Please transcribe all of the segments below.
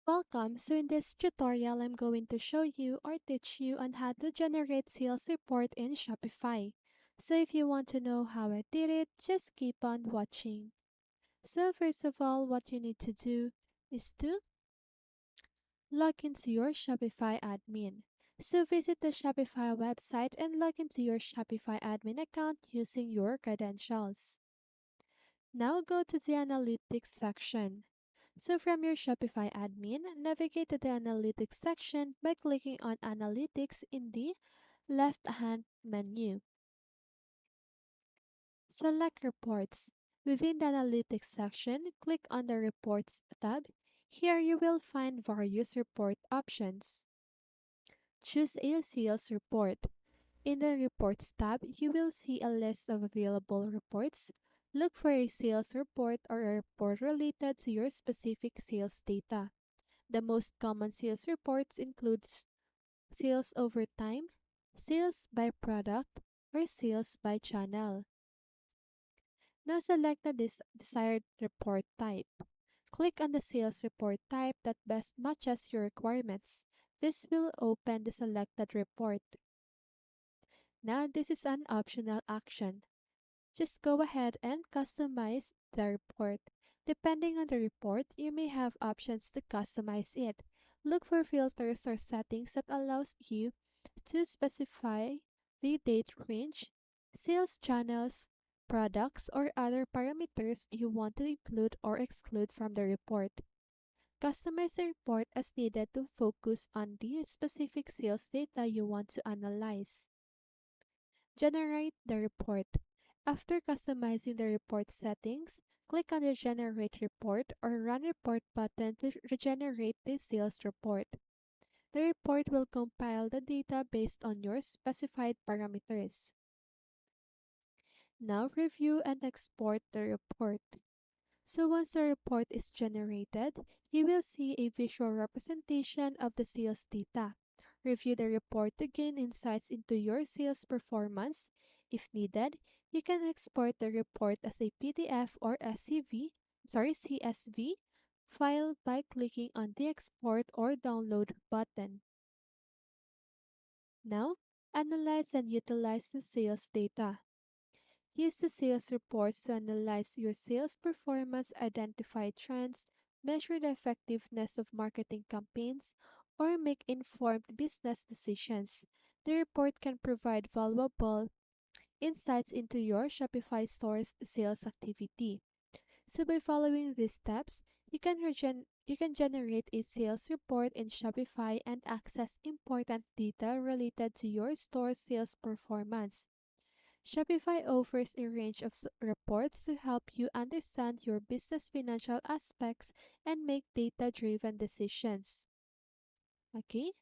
Welcome. So in this tutorial, I'm going to show you or teach you on how to generate sales report in Shopify. So if you want to know how I did it, just keep on watching. So first of all, what you need to do is to log into your Shopify admin. So visit the Shopify website and log into your Shopify admin account using your credentials. Now go to the Analytics section. So from your Shopify admin, navigate to the Analytics section by clicking on Analytics in the left-hand menu. Select Reports. Within the Analytics section, click on the Reports tab. Here you will find various report options. Choose a sales report. In the Reports tab, you will see a list of available reports. Look for a sales report or a report related to your specific sales data. The most common sales reports include sales over time, sales by product, or sales by channel. Now select the desired report type. Click on the sales report type that best matches your requirements. This will open the selected report. Now this is an optional action. Just go ahead and customize the report. Depending on the report, you may have options to customize it. Look for filters or settings that allows you to specify the date range, sales channels, products, or other parameters you want to include or exclude from the report. Customize the report as needed to focus on the specific sales data you want to analyze. Generate the report. After customizing the report settings, click on the Generate Report or Run Report button to regenerate the sales report. The report will compile the data based on your specified parameters. Now review and export the report. So once the report is generated, you will see a visual representation of the sales data. Review the report to gain insights into your sales performance. If needed, you can export the report as a PDF or CSV file by clicking on the Export or Download button. Now, analyze and utilize the sales data. Use the sales reports to analyze your sales performance, identify trends, measure the effectiveness of marketing campaigns, or make informed business decisions. The report can provide valuable insights into your Shopify store's sales activity. So by following these steps, you can generate a sales report in Shopify and access important data related to your store's sales performance. Shopify offers a range of reports to help you understand your business financial aspects and make data driven decisions. Okay?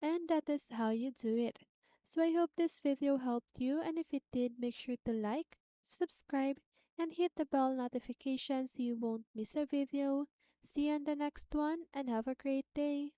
And that is how you do it. So I hope this video helped you, and if it did, make sure to like, subscribe, and hit the bell notification so you won't miss a video. See you on the next one, and have a great day.